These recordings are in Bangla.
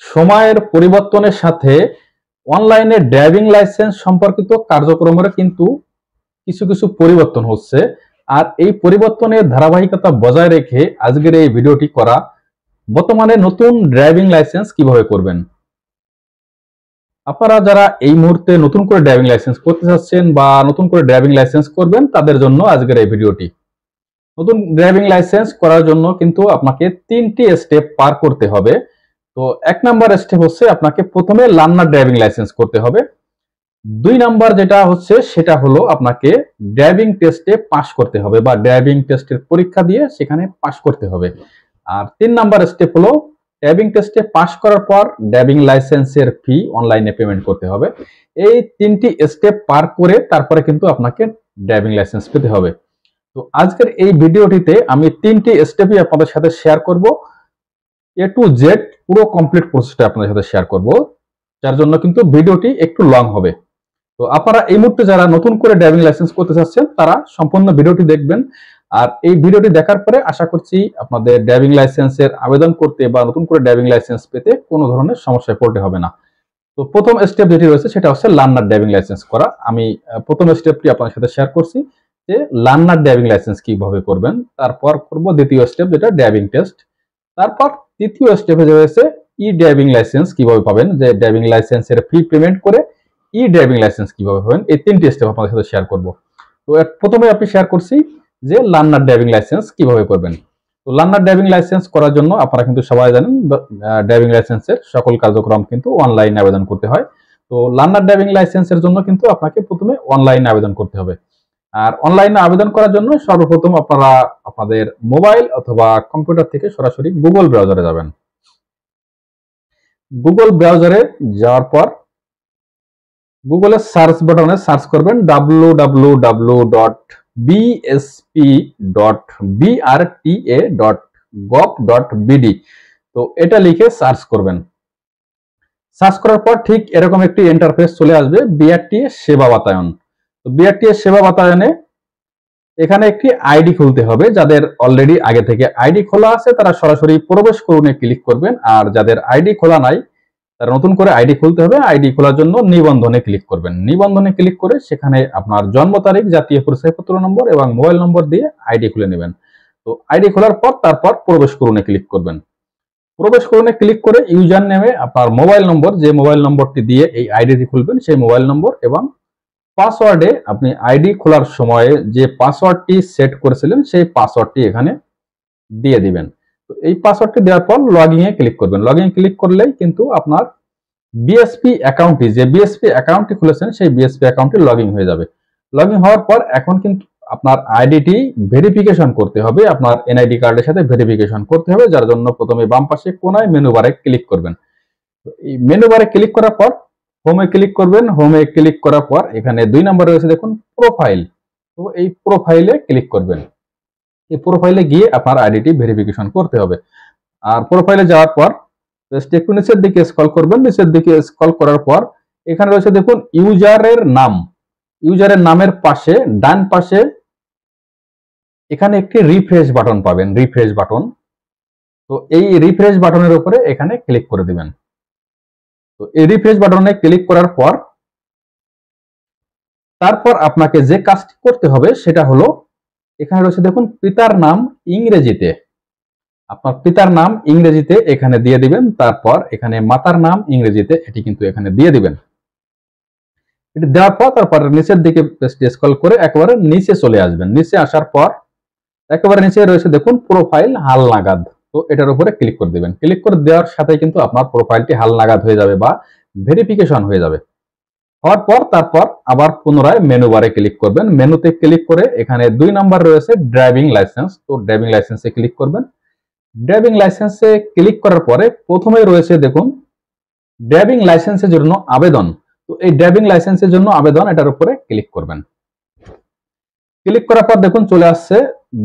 সময়ের পরিবর্তনের সাথে অনলাইনে ড্রাইভিং লাইসেন্স সম্পর্কিত কার্যক্রমের কিন্তু কিছু কিছু পরিবর্তন হচ্ছে। আর এই পরিবর্তনের ধারাবাহিকতা বজায় রেখে আজকের এই ভিডিওটি করা। বর্তমানে নতুন ড্রাইভিং লাইসেন্স কিভাবে করবেন, আপনারা যারা এই মুহূর্তে নতুন করে ড্রাইভিং লাইসেন্স করতে চাচ্ছেন বা নতুন করে ড্রাইভিং লাইসেন্স করবেন তাদের জন্য আজকের এই ভিডিওটি। নতুন ড্রাইভিং লাইসেন্স করার জন্য কিন্তু আপনাকে 3টি স্টেপ পার করতে হবে। তো 1 নাম্বার স্টেপ হচ্ছে আপনাকে প্রথমে লার্নার ড্রাইভিং লাইসেন্স করতে হবে। 2 নাম্বার যেটা হচ্ছে সেটা হলো আপনাকে ড্রাইভিং টেস্টে পাস করতে হবে বা ড্রাইভিং টেস্টের পরীক্ষা দিয়ে সেখানে পাস করতে হবে। আর 3 নাম্বার স্টেপ হলো ড্রাইভিং টেস্টে পাস করার পর ড্রাইভিং লাইসেন্সের ফি অনলাইনে পেমেন্ট করতে হবে। এই 3টি স্টেপ পার করে তারপরে কিন্তু আপনাকে ড্রাইভিং লাইসেন্স পেতে হবে। তো আজকের এই ভিডিওটিতে আমি 3টি স্টেপই আপনাদের সাথে শেয়ার করব। এ টু জেড পুরো কমপ্লিট প্রসেসটা আপনাদের সাথে শেয়ার করব, যার জন্য কিন্তু ভিডিওটি একটু লং হবে। তো আপনারা এই মুহূর্তে যারা নতুন করে ড্রাইভিং লাইসেন্স করতে চাচ্ছেন তারা সম্পূর্ণ ভিডিওটি দেখবেন। আর এই ভিডিওটি দেখার পরে আশা করছি আপনাদের ড্রাইভিং লাইসেন্সের আবেদন করতে বা নতুন করে ড্রাইভিং লাইসেন্স পেতে কোনো ধরনের সমস্যায় পড়তে হবে না। তো প্রথম স্টেপ যেটি রয়েছে সেটা হচ্ছে লার্নার ড্রাইভিং লাইসেন্স করা। আমি প্রথম স্টেপটি আপনাদের সাথে শেয়ার করছি যে লার্নার ড্রাইভিং লাইসেন্স কিভাবে করবেন। তারপর করব দ্বিতীয় স্টেপ যেটা ড্রাইভিং টেস্ট। তারপর তৃতীয় স্টেপে রয়েছে ই ড্রাইভিং লাইসেন্স কিভাবে পাবেন, যে ড্রাইভিং লাইসেন্সের ফি পেমেন্ট করে ই ড্রাইভিং লাইসেন্স কিভাবে পাবেন। এই 3টি স্টেপ আপনাদের সাথে শেয়ার করব। তো প্রথমে আপনি শেয়ার করছি যে লার্নার ড্রাইভিং লাইসেন্স কিভাবে করবেন। তো লার্নার ড্রাইভিং লাইসেন্স করার জন্য আপনারা কিন্তু সবাই জানেন ড্রাইভিং লাইসেন্সের সকল কার্যক্রম কিন্তু অনলাইনে আবেদন করতে হয়। তো লার্নার ড্রাইভিং লাইসেন্সের জন্য কিন্তু আপনাকে প্রথমে অনলাইনে আবেদন করতে হবে। আর অনলাইনে আবেদন করার জন্য সর্বপ্রথম আপনারা আপনাদের মোবাইল অথবা কম্পিউটার থেকে সরাসরি গুগল ব্রাউজারে যাবেন। গুগল ব্রাউজারে যাওয়ার পর গুগলের সার্চ বাটনে সার্চ করবেন www.bsp.brta.gov.bd। তো এটা লিখে সার্চ করবেন। সার্চ করার পর ঠিক এরকম একটি ইন্টারফেস চলে আসবে, বিআরটিএ সেবা বাতায়ন। তো বিআরটিএ সেবা বাতায়নে এখানে একটি আইডি খুলতে হবে। যাদের অলরেডি আগে থেকে আইডি খোলা আছে তারা সরাসরি প্রবেশ করুনে ক্লিক করবেন, আর যাদের আইডি খোলা নাই তারা নতুন করে আইডি খুলতে হবে। আইডি খোলার জন্য নিবন্ধনে ক্লিক করবেন। নিবন্ধনে ক্লিক করে সেখানে আপনার জন্ম তারিখ, জাতীয় পরিচয়পত্র নম্বর এবং মোবাইল নম্বর দিয়ে আইডি খুলে নেবেন। তো আইডি খোলার পর তারপর প্রবেশ করুনে ক্লিক করবেন। প্রবেশ করুনে ক্লিক করে ইউজার নেমে আপনার মোবাইল নম্বর, যে মোবাইল নম্বরটি দিয়ে এই আইডিটি খুলবেন সেই মোবাইল নম্বর এবং পাসওয়ার্ডে আপনি আইডি খোলার সময়ে যে পাসওয়ার্ডটি সেট করেছিলেন সেই পাসওয়ার্ডটি এখানে দিয়ে দিবেন। তো এই পাসওয়ার্ডটি দেওয়ার পর লগইন এ ক্লিক করবেন। লগইন এ ক্লিক করলেই কিন্তু আপনার বিএসপি অ্যাকাউন্টটি, যে বিএসপি অ্যাকাউন্টটি খুলেছেন সেই বিএসপি অ্যাকাউন্টটি লগইন হয়ে যাবে। লগইন হওয়ার পর এখন কিন্তু আপনার আইডিটি ভেরিফিকেশন করতে হবে, আপনার এনআইডি কার্ডের সাথে ভেরিফিকেশন করতে হবে, যার জন্য প্রথমে বাম পাশে কোনায় মেনু বারে ক্লিক করবেন। এই মেনু বারে ক্লিক করার পর হোমে ক্লিক করবেন। হোমে ক্লিক করার পর এখানে 2 নম্বরে রয়েছে দেখুন প্রোফাইল। তো এই প্রোফাইলে ক্লিক করবেন। এই প্রোফাইলে গিয়ে আপনার আইডিটি ভেরিফিকেশন করতে হবে। আর প্রোফাইলে যাওয়ার পর জাস্ট একটু নিচের দিকে স্ক্রল করবেন। নিচের দিকে স্ক্রল করার পর এখানে রয়েছে দেখুন ইউজারের নাম। ইউজারের নামের পাশে ডান পাশে এখানে একটি রিফ্রেশ বাটন পাবেন, রিফ্রেশ বাটন। তো এই রিফ্রেশ বাটনের উপরে এখানে ক্লিক করে দিবেন। তো এই রিফ্রেশ বাটনে ক্লিক করার পর তারপর আপনাকে যে কাজটি করতে হবে সেটা হলো এখানে রয়েছে দেখুন পিতার নাম ইংরেজিতে, আপনার পিতার নাম ইংরেজিতে এখানে দিয়ে দিবেন। তারপর এখানে মাতার নাম ইংরেজিতে এটি কিন্তু এখানে দিয়ে দিবেন। এটি দেওয়ার পর তারপর নিচের দিকে স্ক্রল করে একেবারে নিচে চলে আসবেন। নিচে আসার পর একেবারে নিচে রয়েছে দেখুন প্রোফাইল হালনাগাদ। তো এটার উপরে ক্লিক করে দিবেন। ক্লিক করে দেওয়ার সাথে কিন্তু আপনার প্রোফাইলটি হালনাগাদ হয়ে যাবে বা ভেরিফিকেশন হয়ে যাবে। হওয়ার পর তারপর আবার পুনরায় মেনু বারে ক্লিক করবেন। মেনুতে ক্লিক করে এখানে 2 নাম্বার রয়েছে ড্রাইভিং লাইসেন্স। তো ড্রাইভিং লাইসেন্সে ক্লিক করবেন। ড্রাইভিং লাইসেন্সে ক্লিক করার পরে প্রথমে রয়েছে দেখুন ড্রাইভিং লাইসেন্সের জন্য আবেদন। তো এই ড্রাইভিং লাইসেন্সের জন্য আবেদন, এটার উপরে ক্লিক করবেন। ক্লিক করার পর দেখুন চলে আসছে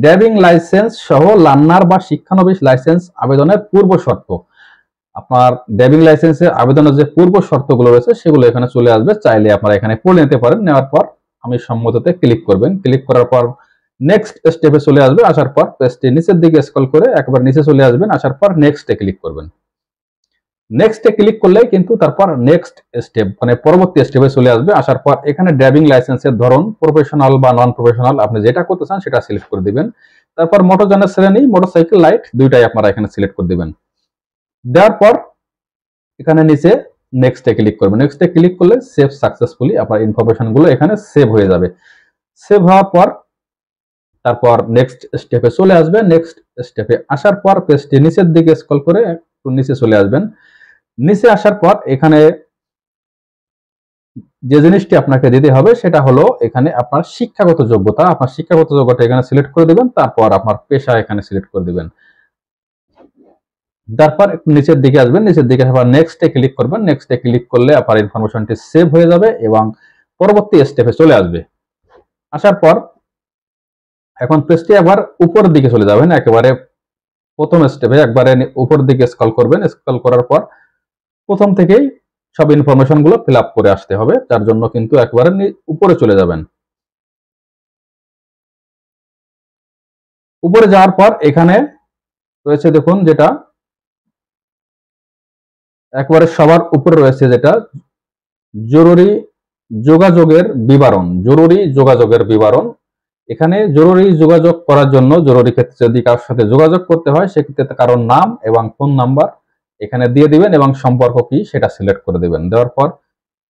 ড্রাইভিং লাইসেন্স সহ লার্নার বা শিক্ষানবিশ লাইসেন্স আবেদনের পূর্ব শর্ত। আপনার ড্রাইভিং লাইসেন্সের আবেদনের যে পূর্ব শর্তগুলো রয়েছে সেগুলো এখানে চলে আসবে। চাইলে আপনারা এখানে পড়ে নিতে পারেন। নেওয়ার পর আমি সম্মততে ক্লিক করবেন। ক্লিক করার পর নেক্সট স্টেপে চলে আসবে। আসার পর পেজটি নিচের দিকে স্ক্রল করে একবার নিচে চলে আসবেন। আসার পর নেক্সটে ক্লিক করবেন। নেক্সটে ক্লিক করলে কিন্তু তারপর নেক্সট স্টেপ মানে পরবর্তী স্টেপে চলে আসবে। আসার পর এখানে ড্রাইভিং লাইসেন্সের ধরন প্রফেশনাল বা নন প্রফেশনাল আপনি যেটা করতে চান সেটা সিলেক্ট করে দিবেন। তারপর মোটরযানের শ্রেণী মোটরসাইকেল লাইট দুইটাই আপনারা এখানে সিলেক্ট করে দিবেন। দেওয়ার পর এখানে নিচে নেক্সটে ক্লিক করবেন। নেক্সটে ক্লিক করলে সেভ সাকসেসফুলি আপনার ইনফরমেশন গুলো এখানে সেভ হয়ে যাবে। সেভ হওয়ার পর তারপর নেক্সট স্টেপে চলে আসবে। নেক্সট স্টেপে আসার পর পেজটি নিচের দিকে স্ক্রল করে একটু নিচে চলে আসবেন। নিচে আসার পর এখানে যে জিনিসটি আপনাকে দিতে হবে সেটা হলো এখানে আপনার শিক্ষাগত যোগ্যতা। আপনার শিক্ষাগত যোগ্যতা এখানে সিলেক্ট করে দিবেন। তারপর আপনার পেশা এখানে সিলেক্ট করে দিবেন। তারপর একটু নিচের দিকে আসবেন। নিচের দিকে আবার নেক্সটে ক্লিক করবেন। নেক্সটে ক্লিক করলে আপনার ইনফরমেশনটি সেভ হয়ে যাবে এবং পরবর্তী স্টেপে চলে আসবে। আসার পর এখন পেজটি আবার উপরের দিকে চলে যাবেন। একেবারে প্রথম স্টেপে একবারে উপরের দিকে স্ক্রল করবেন। স্ক্রল করার পর প্রথম থেকেই সব ইনফরমেশন গুলো ফিল আপ করে আসতে হবে। তার জন্য কিন্তু একবারে উপরে চলে যাবেন। উপরে যাওয়ার পর এখানে রয়েছে দেখুন যেটা একবারে সবার উপরে রয়েছে যেটা জরুরি যোগাযোগের বিবরণ। জরুরি যোগাযোগের বিবরণ। এখানে জরুরি যোগাযোগ করার জন্য জরুরি ক্ষেত্রে যদি কারোর সাথে যোগাযোগ করতে হয় সেক্ষেত্রে কারোর নাম এবং ফোন নাম্বার এখানে দিয়ে দিবেন এবং সম্পর্ক কি সেটা সিলেক্ট করে দিবেন। দেওয়ার পর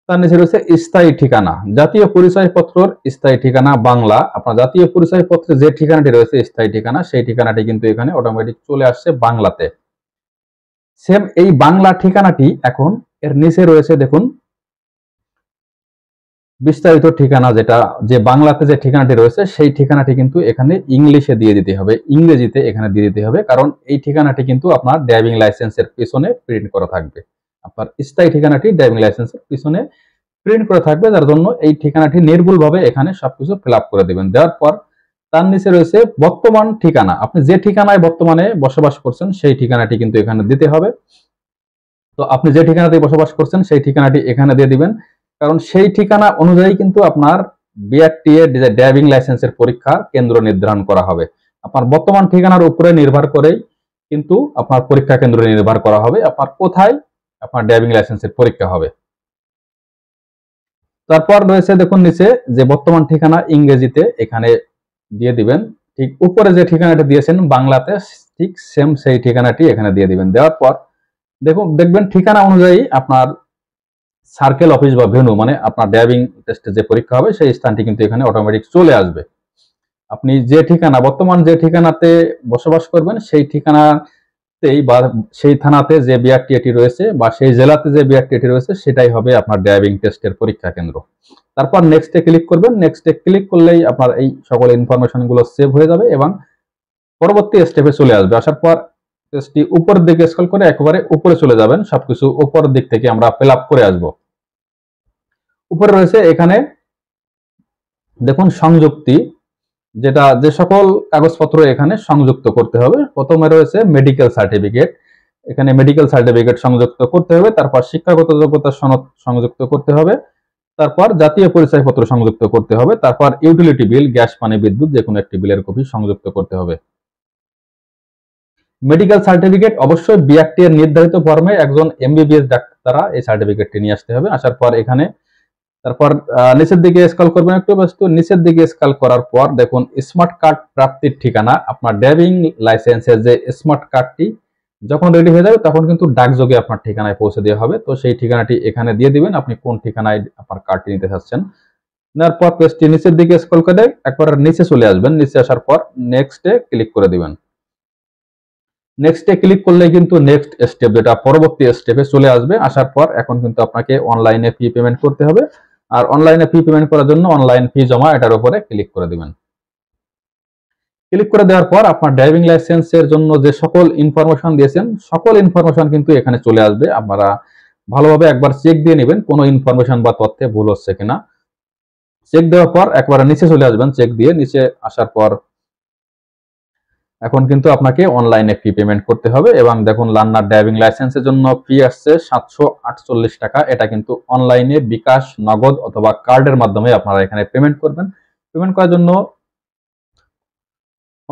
তার নিচে রয়েছে স্থায়ী ঠিকানা। জাতীয় পরিচয়পত্রের স্থায়ী ঠিকানা বাংলা। আপনার জাতীয় পরিচয়পত্রে যে ঠিকানাটি রয়েছে স্থায়ী ঠিকানা সেই ঠিকানাটি কিন্তু এখানে অটোমেটিক চলে আসছে বাংলাতে। সেম এই বাংলা ঠিকানাটি এখন এর নিচে রয়েছে দেখুন বিস্তারিত ঠিকানা, যেটা যে বাংলাতে যে ঠিকানাটি রয়েছে সেই ঠিকানাটি কিন্তু এখানে ইংলিশে দিয়ে দিতে হবে, ইংরেজিতে এখানে দিয়ে দিতে হবে, কারণ এই ঠিকানাটি কিন্তু আপনার ড্রাইভিং লাইসেন্সের পিছনে প্রিন্ট করা থাকবে। আপনার স্থায়ী ঠিকানাটি ড্রাইভিং লাইসেন্সের পিছনে প্রিন্ট করা থাকবে, যার জন্য এই ঠিকানাটি নির্ভুলভাবে এখানে সবকিছু ফিল আপ করে দিবেন। দেওয়ার পর তার নিচে রয়েছে বর্তমান ঠিকানা। আপনি যে ঠিকানায় বর্তমানে বসবাস করছেন সেই ঠিকানাটি কিন্তু এখানে দিতে হবে। তো আপনি যে ঠিকানাতে বসবাস করছেন সেই ঠিকানাটি এখানে দিয়ে দিবেন, কারণ সেই ঠিকানা অনুযায়ী কিন্তু আপনার বিআরটিএ ড্রাইভিং লাইসেন্সের পরীক্ষার কেন্দ্র নির্ধারণ করা হবে। আপনার বর্তমান ঠিকানার উপরে নির্ভর করেই কিন্তু আপনার পরীক্ষা কেন্দ্র নির্ভর করা হবে আপনার কোথায় আপনার ড্রাইভিং লাইসেন্সের পরীক্ষা হবে। তারপর রয়েছে দেখুন নিচে যে বর্তমান ঠিকানা ইংরেজিতে এখানে দিয়ে দিবেন। ঠিক উপরে যে ঠিকানাটি দিয়েছেন বাংলাতে ঠিক সেম সেই ঠিকানাটি এখানে দিয়ে দিবেন। দেওয়ার পর দেখবেন ঠিকানা অনুযায়ী আপনার সার্কেল অফিস বা ভেন্যু মানে আপনার ড্রাইভিং টেস্টে যে পরীক্ষা হবে সেই স্থানটি কিন্তু এখানে অটোমেটিক চলে আসবে। আপনি যে ঠিকানা বর্তমান যে ঠিকানাতে বসবাস করবেন সেই ঠিকানাতেই বা সেই থানাতে যে বিআরটিএটি রয়েছে বা সেই জেলাতে যে বিআরটিএটি রয়েছে সেটাই হবে আপনার ড্রাইভিং টেস্টের পরীক্ষা কেন্দ্র। তারপর নেক্সটে ক্লিক করবেন। নেক্সটে ক্লিক করলেই আপনার এই সকল ইনফরমেশন গুলো সেভ হয়ে যাবে এবং পরবর্তী স্টেপে চলে আসবে। আসার পর পেজটি উপরের দিকে স্ক্রল করে একেবারে উপরে চলে যাবেন। সবকিছু উপরের দিক থেকে আমরা ফিল আপ করে আসবো। উপরে রয়েছে এখানে দেখুন সংযুক্তি, যেটা যে সকল কাগজপত্র এখানে সংযুক্ত করতে হবে। প্রথমে রয়েছে মেডিকেল সার্টিফিকেট, এখানে মেডিকেল সার্টিফিকেট সংযুক্ত করতে হবে। তারপর শিক্ষাগত যোগ্যতা সনদ সংযুক্ত করতে হবে। তারপর জাতীয় পরিচয়পত্র সংযুক্ত করতে হবে। তারপর ইউটিলিটি বিল, গ্যাস পানি বিদ্যুৎ যে কোনো একটি বিলের কপি সংযুক্ত করতে হবে। মেডিকেল সার্টিফিকেট অবশ্যই বিআরটি এর নির্ধারিত ফর্মে একজন এমবিবিএস ডাক্তার দ্বারা এই সার্টিফিকেটটি নিয়ে আসতে হবে। আসার পর এখানে তারপর নিচের দিকে স্ক্রল করবেন একটু, নিচের দিকে স্ক্রল করার পর দেখুন স্মার্ট কার্ড প্রাপ্তির ঠিকানা। আপনার ড্রাইভিং লাইসেন্সের যে স্মার্ট কার্ডটি যখন রেডি হয়ে যাবে তখন কিন্তু ডাকযোগে আপনার ঠিকানায় পৌঁছে দেওয়া হবে। তো সেই ঠিকানাটি এখানে দিয়ে দিবেন আপনি কোন ঠিকানায় আপনার কার্ডটি নিতে চাচ্ছেন। নেওয়ার পর পেজটি নিচের দিকে স্ক্রল করে একবার নিচে চলে আসবেন। নিচে আসার পর নেক্সটে ক্লিক করে দিবেন। নেক্সটে ক্লিক করলে কিন্তু নেক্সট স্টেপ যেটা পরবর্তী স্টেপে চলে আসবে। আসার পর এখন কিন্তু আপনাকে অনলাইনে ফি পেমেন্ট করতে হবে, আর অনলাইনে ফি পেমেন্ট করার জন্য অনলাইন ফি জমা এটার উপরে ক্লিক করে দিবেন। ক্লিক করে দেওয়ার পর আপনার ড্রাইভিং লাইসেন্সের জন্য যে সকল ইনফরমেশন দিয়েছেন সকল ইনফরমেশন কিন্তু এখানে চলে আসবে। আপনারা ভালোভাবে একবার চেক দিয়ে নেবেন কোনো ইনফরমেশন বা তথ্যে ভুল হচ্ছে কিনা। চেক দেওয়ার পর একবার নিচে চলে আসবেন। চেক দিয়ে নিচে আসার পর এখন কিন্তু আপনাকে অনলাইনে ফি পেমেন্ট করতে হবে এবং দেখুন লার্নার ড্রাইভিং লাইসেন্সের জন্য ফি আসছে 748 টাকা। এটা কিন্তু অনলাইনে বিকাশ, নগদ অথবা কার্ডের মাধ্যমে আপনারা এখানে পেমেন্ট করবেন। পেমেন্ট করার জন্য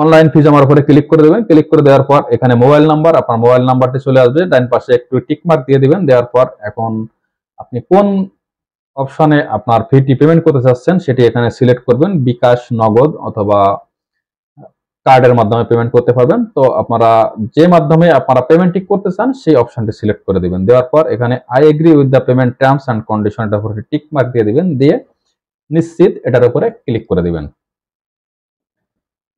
অনলাইন ফি জমার উপরে ক্লিক করে দেবেন। ক্লিক করে দেওয়ার পর এখানে মোবাইল নাম্বার, আপনার মোবাইল নাম্বারটি চলে আসবে, ডান পাশে একটু টিক মার্ক দিয়ে দিবেন। দেওয়ার পর এখন আপনি কোন অপশনে আপনার ফিটি পেমেন্ট করতে চাচ্ছেন সেটি এখানে সিলেক্ট করবেন। বিকাশ, নগদ অথবা কার্ডের মাধ্যমে পেমেন্ট করতে পারবেন। তো আপনারা যে মাধ্যমে আপনারা পেমেন্টটি করতে চান সেই অপশনটি সিলেক্ট করে দিবেন। দেওয়ার পর এখানে I agree with the payment terms and condition, এটার উপরে টিক মার্ক দিয়ে দিবেন। দিয়ে নিশ্চিত এটার উপরে ক্লিক করে দিবেন।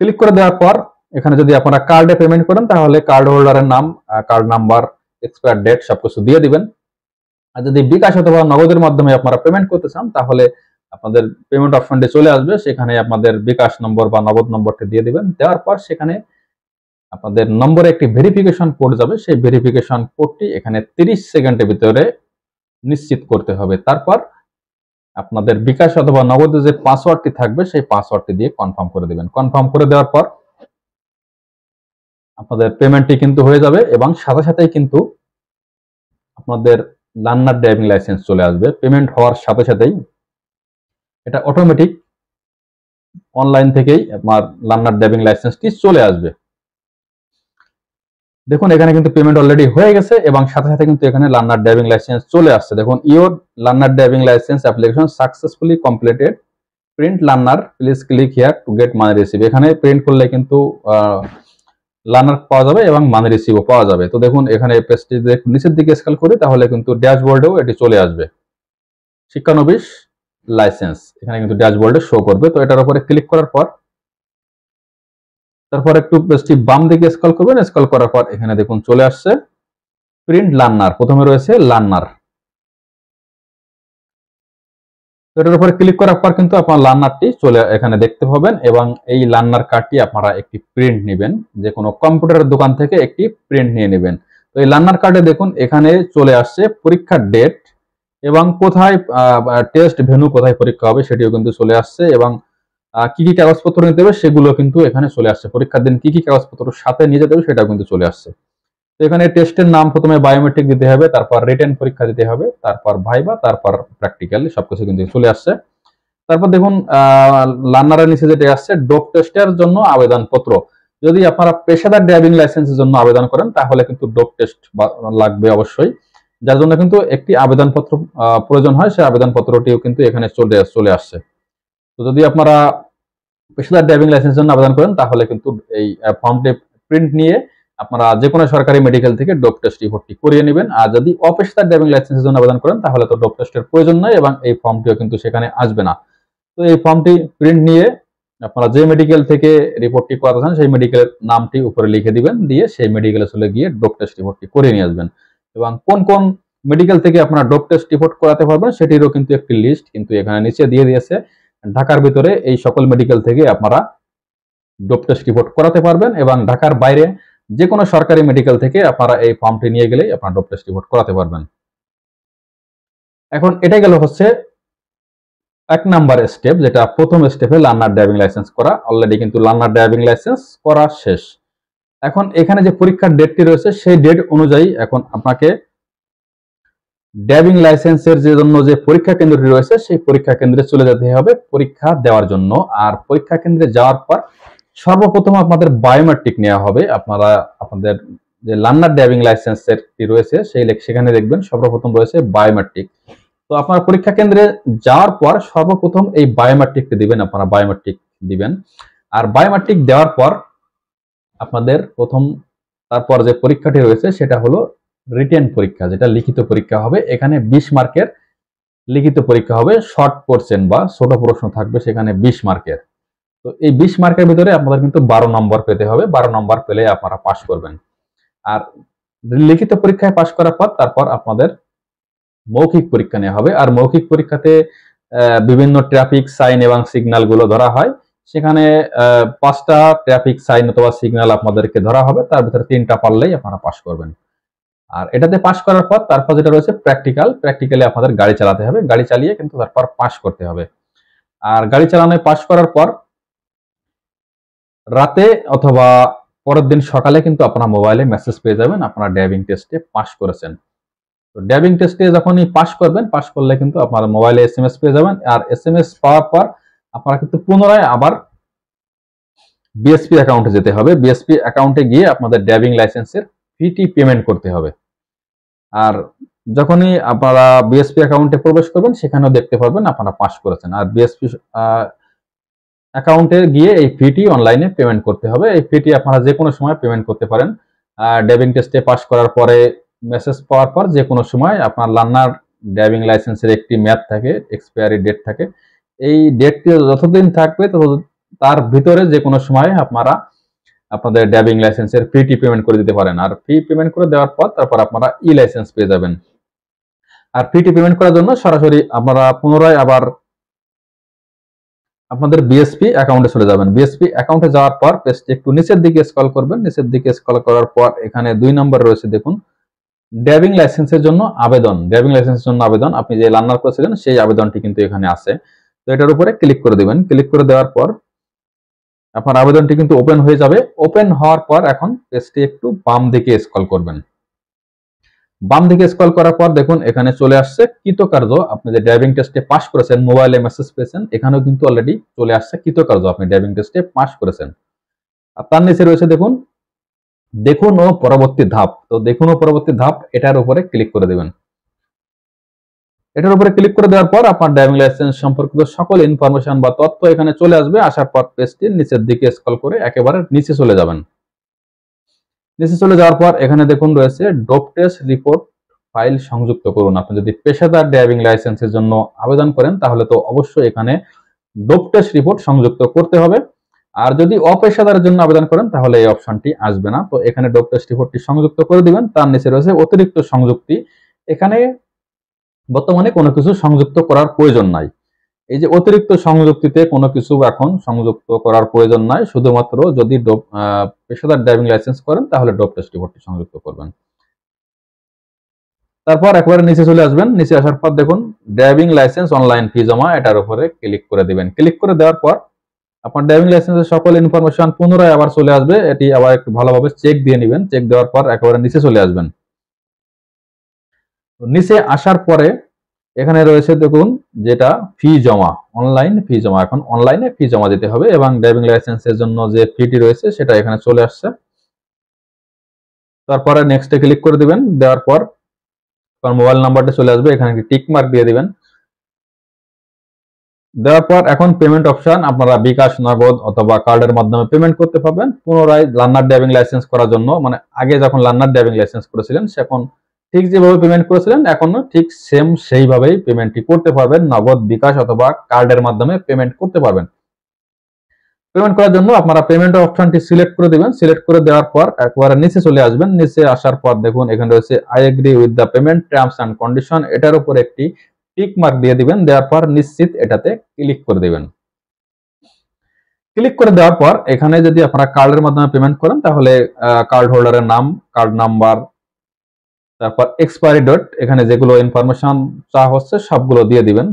ক্লিক করে দেওয়ার পর এখানে যদি আপনারা কার্ডে পেমেন্ট করেন তাহলে কার্ড হোল্ডারের নাম, কার্ড নাম্বার, এক্সপায়ার ডেট সবকিছু দিয়ে দিবেন। আর যদি বিকাশ অথবা নগদের মাধ্যমে আপনারা পেমেন্ট করতে চান তাহলে আপনাদের পেমেন্ট অপশনটি চলে আসবে, সেখানে আপনাদের বিকাশ নম্বর বা নগদ নম্বরটি দিয়ে দিবেন। দেওয়ার পর সেখানে আপনাদের নম্বরে একটি ভেরিফিকেশন কোড যাবে, সেই ভেরিফিকেশন কোডটি এখানে 30 সেকেন্ডের ভিতরে নিশ্চিত করতে হবে। তারপর আপনাদের বিকাশ অথবা নগদে যে পাসওয়ার্ডটি থাকবে সেই পাসওয়ার্ডটি দিয়ে কনফার্ম করে দিবেন। কনফার্ম করে দেওয়ার পর আপনাদের পেমেন্টটি কিন্তু হয়ে যাবে এবং সাথে সাথেই কিন্তু আপনাদের লার্নার ড্রাইভিং লাইসেন্স চলে আসবে। পেমেন্ট হওয়ার সাথে সাথেই এটা অটোমেটিক অনলাইন থেকেই আপনার লার্নার ড্রাইভিং লাইসেন্সটি চলে আসবে। দেখুন এখানে কিন্তু পেমেন্ট অলরেডি হয়ে গেছে এবং সাথে সাথে কিন্তু এখানে লার্নার ড্রাইভিং লাইসেন্স চলে আসছে। দেখুন your learner driving licence application successfully completed, print learner, please click here to get money receive. এখানে প্রিন্ট করলে কিন্তু লার্নার পাওয়া যাবে এবং মানি রিসিভও পাওয়া যাবে। তো দেখুন এখানে পেজটি নিচের দিকে স্ক্রল করি তাহলে কিন্তু ড্যাশবোর্ডেও এটি চলে আসবে, শিক্ষানবিশ লাইসেন্স এখানে কিন্তু ড্যাশবোর্ডে শো করবে। তো এটার উপরে ক্লিক করার পর তারপর একটু পেজটি বাম দিকে স্ক্রল করবেন। স্ক্রল করার পর এখানে দেখুন চলে আসছে প্রিন্ট লার্নার, প্রথমে রয়েছে লার্নার। এটার উপরে ক্লিক করার পর কিন্তু আপনার লার্নারটি চলে এখানে দেখতে পাবেন এবং এই লার্নার কার্ডটি আপনারা একটি প্রিন্ট নেবেন, যে কোনো কম্পিউটারের দোকান থেকে একটি প্রিন্ট নিয়ে নেবেন। তো এই লার্নার কার্ডে দেখুন এখানে চলে আসছে পরীক্ষার ডেট এবং কোথায় টেস্ট ভেন্যু, কোথায় পরীক্ষা হবে সেটিও কিন্তু চলে আসছে এবং কি কি কাগজপত্র নিতে হবে সেগুলো কিন্তু এখানে চলে আসছে। পরীক্ষার দিন কি কি কাগজপত্র সাথে নিয়ে যেতে হবে সেটাও কিন্তু চলে আসছে। তো এখানে টেস্টের নাম প্রথমে বায়োমেট্রিক দিতে হবে, তারপর রিটেন পরীক্ষা দিতে হবে, তারপর ভাইবা, তারপর প্র্যাকটিক্যাল, সবকিছু কিন্তু চলে আসছে। তারপর দেখুন লার্নারের নিচে যেটা আসছে ডোপ টেস্টের জন্য আবেদনপত্র। যদি আপনারা পেশাদার ড্রাইভিং লাইসেন্সের জন্য আবেদন করেন তাহলে কিন্তু ডোপ টেস্ট লাগবে অবশ্যই, যার জন্য কিন্তু একটি আবেদনপত্র প্রয়োজন হয়। সেই আবেদনপত্রটিও কিন্তু এখানে চলে আসছে। তো যদি আপনারা পেশাদার ড্রাইভিং লাইসেন্সের জন্য আবেদন করেন তাহলে কিন্তু এই ফর্মটি প্রিন্ট নিয়ে আপনারা যে কোনো সরকারি মেডিকেল থেকে ডোপ টেস্ট রিপোর্টটি করিয়ে নেবেন। আর যদি অপেশাদার ড্রাইভিং লাইসেন্সের জন্য আবেদন করেন তাহলে তো ডোপ টেস্টের প্রয়োজন নয় এবং এই ফর্মটিও কিন্তু সেখানে আসবে না। তো এই ফর্মটি প্রিন্ট নিয়ে আপনারা যে মেডিকেল থেকে রিপোর্টটি করাতে চান সেই মেডিকেলের নামটি উপরে লিখে দিবেন, দিয়ে সেই মেডিকেলে চলে গিয়ে ডোপ টেস্ট রিপোর্টটি করিয়ে নিয়ে আসবেন। এবং কোন কোন মেডিকেল থেকে আপনারা ডোপ টেস্ট রিপোর্ট করাতে পারবেন সেটিরও কিন্তু একটি লিস্ট কিন্তু এখানে নিচে দিয়ে দিয়েছে। ঢাকার ভিতরে এই সকল মেডিকেল থেকে আপনারা ডোপ টেস্ট রিপোর্ট করাতে পারবেন এবং ঢাকার বাইরে যে কোনো সরকারি মেডিকেল থেকে আপনারা এই ফর্মটি নিয়ে গেলেই আপনারা ডোপ টেস্ট রিপোর্ট করাতে পারবেন। এখন এটাই গেল হচ্ছে 1 নাম্বার স্টেপ, যেটা প্রথম স্টেপে লার্নার ড্রাইভিং লাইসেন্স করা। অলরেডি কিন্তু লার্নার ড্রাইভিং লাইসেন্স করা শেষ। এখন এখানে যে পরীক্ষার ডেটটি রয়েছে সেই ডেট অনুযায়ী এখন আপনাকে ড্রাইভিং লাইসেন্সের যে জন্য যে পরীক্ষা কেন্দ্রটি রয়েছে সেই পরীক্ষা কেন্দ্রে চলে যেতে হবে পরীক্ষা দেওয়ার জন্য। আর পরীক্ষা কেন্দ্রে যাওয়ার পর সর্বপ্রথম আপনাদের বায়োমেট্রিক নেওয়া হবে। আপনারা আপনাদের যে লার্নার ড্রাইভিং লাইসেন্সের রয়েছে সেখানে দেখবেন সর্বপ্রথম রয়েছে বায়োমেট্রিক। তো আপনার পরীক্ষা কেন্দ্রে যাওয়ার পর সর্বপ্রথম এই বায়োমেট্রিকটি দিবেন, আপনারা বায়োমেট্রিক দিবেন। আর বায়োমেট্রিক দেওয়ার পর আপনাদের তারপর যে পরীক্ষাটি রয়েছে সেটা হলো রিটেন পরীক্ষা, যেটা লিখিত পরীক্ষা হবে। এখানে 20 মার্কের লিখিত পরীক্ষা হবে, শর্ট কোশ্চেন বা ছোট প্রশ্ন থাকবে সেখানে 20 মার্কের। তো এই 20 মার্কের ভিতরে আপনাদের কিন্তু 12 নম্বর পেতে হবে, 12 নম্বর পেলে আপনারা পাস করবেন। আর লিখিত পরীক্ষায় পাস করার পর তারপর আপনাদের মৌখিক পরীক্ষা নেওয়া হবে। আর মৌখিক পরীক্ষাতে বিভিন্ন ট্রাফিক সাইন এবং সিগন্যাল গুলো ধরা হয়। সেখানে 5টা ট্রাফিক সাইন অথবা সিগন্যাল আপনাদেরকে ধরা হবে, তার ভিতরে 3টা পারলেই আপনারা পাস করবেন। আর এটাতে পাস করার পর তারপর যেটা রয়েছে প্র্যাকটিক্যালে আপনাদের গাড়ি চালাতে হবে, গাড়ি চালিয়ে কিন্তু তারপর পাস করতে হবে। আর গাড়ি চালানোয় পাস করার পর রাতে অথবা পরের দিন সকালে কিন্তু আপনারা মোবাইলে মেসেজ পেয়ে যাবেন আপনারা ড্রাইভিং টেস্টে পাস করেছেন। তো ড্রাইভিং টেস্টে যখনই পাস করবেন, পাস করলে কিন্তু আপনারা মোবাইলে SMS পেয়ে যাবেন। আর SMS পাওয়ার পর আপনারা কিন্তু পুনরায় আবার বিএসপি অ্যাকাউন্টে যেতে হবে। বিএসপি অ্যাকাউন্টে গিয়ে আপনাদের ড্রাইভিং লাইসেন্সের ফিটি পেমেন্ট করতে হবে। আর যখনই আপনারা বিএসপি অ্যাকাউন্টে প্রবেশ করবেন সেখানেও দেখতে পারবেন আপনারা পাস করেছেন। আর বিএসপি অ্যাকাউন্টে গিয়ে এই ফিটি অনলাইনে পেমেন্ট করতে হবে। এই ফিটি আপনারা যে কোনো সময় পেমেন্ট করতে পারেন। ড্রাইভিং টেস্টে পাস করার পরে মেসেজ পাওয়ার পর যে কোনো সময় আপনার লার্নার ড্রাইভিং লাইসেন্সের একটি মেয়াদ থাকে, এক্সপায়ারি ডেট থাকে। এই ডেটটি যতদিন থাকবে তার ভিতরে যে কোনো সময় আপনারা আপনাদের ড্রাইভিং লাইসেন্সের ফিটি পেমেন্ট করে দিতে পারেন। আর ফি পেমেন্ট করে দেওয়ার পর তারপর আপনারা ই লাইসেন্স পেয়ে যাবেন। আর ফিটি পেমেন্ট করার জন্য সরাসরি আপনারা পুনরায় আবার আপনাদের বিএসপি অ্যাকাউন্টে চলে যাবেন। বিএসপি অ্যাকাউন্টে যাওয়ার পর পেজটি একটু নিচের দিকে স্ক্রল করবেন। নিচের দিকে স্ক্রল করার পর এখানে 2 নম্বর রয়েছে, দেখুন ড্রাইভিং লাইসেন্সের জন্য আবেদন। ড্রাইভিং লাইসেন্সের জন্য আবেদন, আপনি যে লার্নার করেছিলেন সেই আবেদনটি কিন্তু এখানে আছে। তো এটার উপরে ক্লিক করে দিবেন। ক্লিক করে দেওয়ার পর আপনার আবেদনটি কিন্তু ওপেন হয়ে যাবে। ওপেন হওয়ার পর এখন পেজটি একটু বাম দিকে স্ক্রল করবেন। বাম দিকে স্ক্রল করার পর দেখুন এখানে চলে আসছে কৃতকার্য। আপনি যে ড্রাইভিং টেস্টে পাস করেছেন, মোবাইলে মেসেজ পেয়েছেন, এখানেও কিন্তু অলরেডি চলে আসছে কৃতকার্য, আপনি ড্রাইভিং টেস্টে পাস করেছেন। আর তার নিচে রয়েছে দেখুন দেখুন ও পরবর্তী ধাপ। তো দেখুন ও পরবর্তী ধাপ, এটার উপরে ক্লিক করে দেবেন। এটার উপরে ক্লিক করে দেওয়ার পর আপনার ড্রাইভিং লাইসেন্স সম্পর্কিত সকল ইনফরমেশন বা তথ্য এখানে চলে আসবে। আসার পর পেজটির নিচের দিকে স্ক্রল করে একেবারে নিচে চলে যাবেন। নিচে চলে যাওয়ার পর এখানে দেখুন রয়েছে ডোপ টেস্ট রিপোর্ট ফাইল সংযুক্ত করুন। আপনি যদি পেশাদার ড্রাইভিং লাইসেন্সের জন্য আবেদন করেন তাহলে তো অবশ্যই এখানে ডোপ টেস্ট রিপোর্ট সংযুক্ত করতে হবে। আর যদি অপেশাদারের জন্য আবেদন করেন তাহলে এই অপশনটি আসবে না। তো এখানে ডোপ টেস্ট রিপোর্টটি সংযুক্ত করে দিবেন। তার নিচে রয়েছে অতিরিক্ত সংযুক্তি। এখানে বর্তমানে কোনো কিছু সংযুক্ত করার প্রয়োজন নাই। এই যে অতিরিক্ত সংযুক্তিতে কোনো কিছু এখন সংযুক্ত করার প্রয়োজন নাই। শুধুমাত্র যদি পেশাদার ড্রাইভিং লাইসেন্স করেন তাহলে ডোপ টেস্ট রিপোর্টটি সংযুক্ত করবেন। তারপর একবারে নিচে চলে আসবেন। নিচে আসার পর দেখুন ড্রাইভিং লাইসেন্স অনলাইন ফি জমা, এটার উপরে ক্লিক করে দিবেন। ক্লিক করে দেওয়ার পর আপনার ড্রাইভিং লাইসেন্সের সকল ইনফরমেশন পুনরায় আবার চলে আসবে। এটি আবার একটু ভালোভাবে চেক দিয়ে নেবেন। চেক দেওয়ার পর একেবারে নিচে চলে আসবেন। নিচে আসার পরে এখানে রয়েছে দেখুন যেটা ফি জমা, অনলাইন ফি জমা। এখন অনলাইনে ফি জমা দিতে হবে এবং ড্রাইভিং লাইসেন্সের জন্য যে ফিটি রয়েছে সেটা এখানে চলে আসছে। তারপরে নেক্সটে ক্লিক করে দিবেন। দেওয়ার পর আপনার মোবাইল নাম্বারটা চলে আসবে, এখানে একটি টিক মার্ক দিয়ে দিবেন। দেওয়ার পর এখন পেমেন্ট অপশন, আপনারা বিকাশ, নগদ অথবা কার্ডের মাধ্যমে পেমেন্ট করতে পারবেন। পুনরায় লার্নার ড্রাইভিং লাইসেন্স করার জন্য, মানে আগে যখন লার্নার ড্রাইভিং লাইসেন্স করেছিলেন সেখন ঠিক যেভাবে পেমেন্ট করেছিলেন এখনো ঠিক সেম সেইভাবেই পেমেন্টটি করতে পারবেন। নগদ, বিকাশ অথবা কার্ডের মাধ্যমে পেমেন্ট করতে পারবেন। পেমেন্ট করার জন্য আপনারা পেমেন্ট অপশনটি সিলেক্ট করে দিবেন। সিলেক্ট করে দেওয়ার পর একবারে নিচে চলে আসবেন। নিচে আসার পর দেখুন এখানে রয়েছে I agree with the payment terms and condition, এটার উপর একটি টিক মার্ক দিয়ে দিবেন। দেওয়ার পর নিশ্চিত এটাতে ক্লিক করে দিবেন। ক্লিক করে দেওয়ার পর এখানে যদি আপনারা কার্ডের মাধ্যমে পেমেন্ট করেন তাহলে কার্ড হোল্ডারের নাম, কার্ড নাম্বার, তারপর এক্সপায়ারি ডেট, এখানে যেগুলো ইনফরমেশন চাওয়া হচ্ছে সবগুলো দিয়ে দিবেন।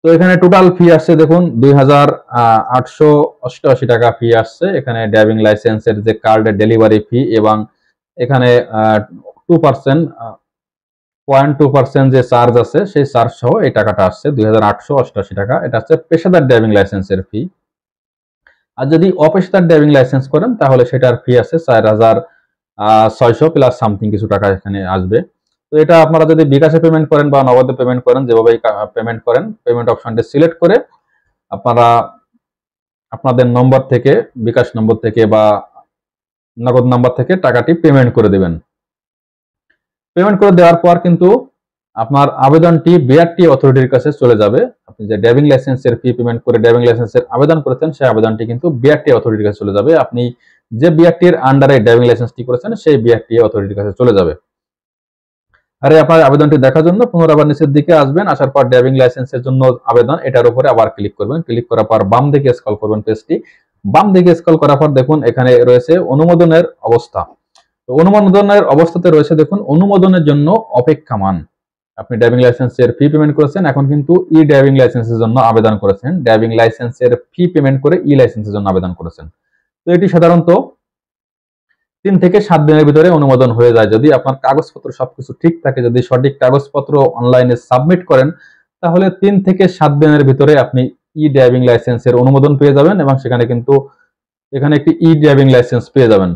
তো এখানে টোটাল ফি আসছে দেখুন 2888 টাকা ফি আসছে। এখানে ড্রাইভিং লাইসেন্সের যে কার্ডের ডেলিভারি ফি এবং এখানে 2% যে চার্জ আছে সেই চার্জ সহ এই টাকাটা আসছে 2888 টাকা। এটা হচ্ছে পেশাদার ড্রাইভিং লাইসেন্সের ফি। আর যদি অপেশাদার ড্রাইভিং লাইসেন্স করেন তাহলে সেটার ফি আছে 4600 প্লাস সামথিং কিছু টাকা এখানে আসবে। তো এটা আপনারা যদি বিকাশে পেমেন্ট করেন বা নগদে পেমেন্ট করেন, যেভাবেই পেমেন্ট করেন, পেমেন্ট অপশনটি সিলেক্ট করে আপনারা আপনাদের নম্বর থেকে, বিকাশ নম্বর থেকে বা নগদ নাম্বার থেকে টাকাটি পেমেন্ট করে দেবেন। পেমেন্ট করে দেওয়ার পর কিন্তু আপনার আবেদনটি বিআরটি অথরিটির কাছে চলে যাবে। আপনি যে ড্রাইভিং লাইসেন্সের ফি পেমেন্ট করে ড্রাইভিং লাইসেন্সের আবেদন করেছেন সেই আবেদনটি কিন্তু বিআরটি অথরিটির কাছে চলে যাবে। আপনি যে বিআরটি এর আন্ডারে ড্রাইভিং লাইসেন্সটি করেছেন সেই বিআরটি অথরিটির কাছে চলে যাবে। আরে আপনার আবেদনটি দেখার জন্য পুনরায় আবার নিচের দিকে আসবেন। আসার পর ড্রাইভিং লাইসেন্সের জন্য আবেদন, এটার উপরে আবার ক্লিক করবেন। ক্লিক করার পর বাম দিকে স্ক্রল করবেন পেজটি। বাম দিকে স্ক্রল করার পর দেখুন এখানে রয়েছে অনুমোদনের অবস্থা। তো অনুমোদনের অবস্থাতে রয়েছে দেখুন অনুমোদনের জন্য অপেক্ষমান। আপনি ড্রাইভিং লাইসেন্সের ফি পেমেন্ট করেছেন, এখন কিন্তু ই ড্রাইভিং লাইসেন্সের জন্য আবেদন করেছেন। ড্রাইভিং লাইসেন্সের ফি পেমেন্ট করে ই লাইসেন্সের জন্য আবেদন করেছেন। তো এটি সাধারণত 3 থেকে 7 দিনের ভিতরে অনুমোদন হয়ে যায়। যদি আপনার কাগজপত্র সবকিছু ঠিক থাকে, যদি সঠিক কাগজপত্র অনলাইনে সাবমিট করেন তাহলে 3 থেকে 7 দিনের ভিতরে আপনি ই ড্রাইভিং লাইসেন্সের অনুমোদন পেয়ে যাবেন এবং সেখানে কিন্তু এখানে একটি ই ড্রাইভিং লাইসেন্স পেয়ে যাবেন।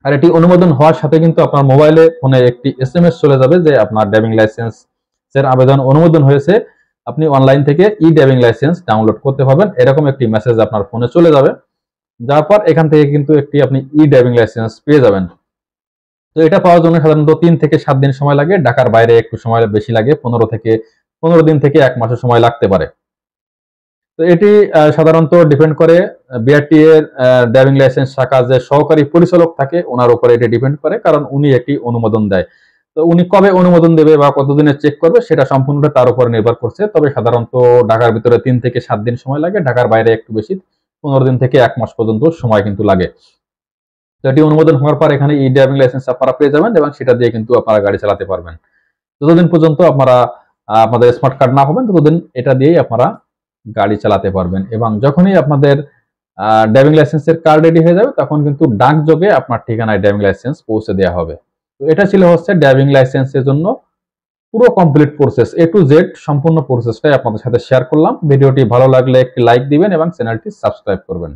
আর এটি অনুমোদন হওয়ার সাথে কিন্তু আপনার মোবাইলে ফোনে একটি এসএমএস চলে যাবে যে আপনার ড্রাইভিং লাইসেন্স এর আবেদন অনুমোদন হয়েছে, আপনি অনলাইন থেকে ই ড্রাইভিং লাইসেন্স ডাউনলোড করতে পারবেন, এরকম একটি মেসেজ আপনার ফোনে চলে যাবে। যাওয়ার পর এখান থেকে কিন্তু একটি আপনি ই ড্রাইভিং লাইসেন্স পেয়ে যাবেন। তো এটা পাওয়ার জন্য সাধারণত 3 থেকে 7 দিন সময় লাগে, ঢাকার বাইরে একটু সময় বেশি লাগে, 15 দিন থেকে 1 মাসের সময় লাগতে পারে। তো এটি সাধারণত ডিপেন্ড করে বিআরটি এর ড্রাইভিং লাইসেন্স শাখা যে সহকারী পরিচালক থাকে ওনার উপরে এটি ডিপেন্ড করে, কারণ উনি একটি অনুমোদন দেয়। তো উনি কবে অনুমোদন দেবে বা কতদিনে চেক করবে সেটা সম্পূর্ণটা তার উপর নির্ভর করছে। তবে সাধারণত ঢাকার ভিতরে 3 থেকে 7 দিন সময় লাগে, ঢাকার বাইরে একটু বেশি, 15 দিন থেকে 1 মাস পর্যন্ত সময় কিন্তু লাগে। তো এটি অনুমোদন হওয়ার পর এখানে ই ড্রাইভিং লাইসেন্স আপনারা পেয়ে যাবেন এবং সেটা দিয়ে কিন্তু আপনারা গাড়ি চালাতে পারবেন। যতদিন পর্যন্ত আপনারা আপনাদের স্মার্ট কার্ড না হবেন ততদিন এটা দিয়েই আপনারা গাড়ি চালাতে পারবেন। এবং যখনই আপনাদের ড্রাইভিং লাইসেন্সের কার্ড রেডি হয়ে যাবে তখন কিন্তু ডাকযোগে আপনার ঠিকানায় ড্রাইভিং লাইসেন্স পৌঁছে দেওয়া হবে। তো এটা ছিল হচ্ছে ড্রাইভিং লাইসেন্সের জন্য পুরো complete process, A to Z সম্পূর্ণ প্রসেসটাই আপনাদের সাথে শেয়ার করলাম। ভিডিওটি ভালো লাগলে একটি লাইক দিবেন এবং চ্যানেলটি সাবস্ক্রাইব করবেন।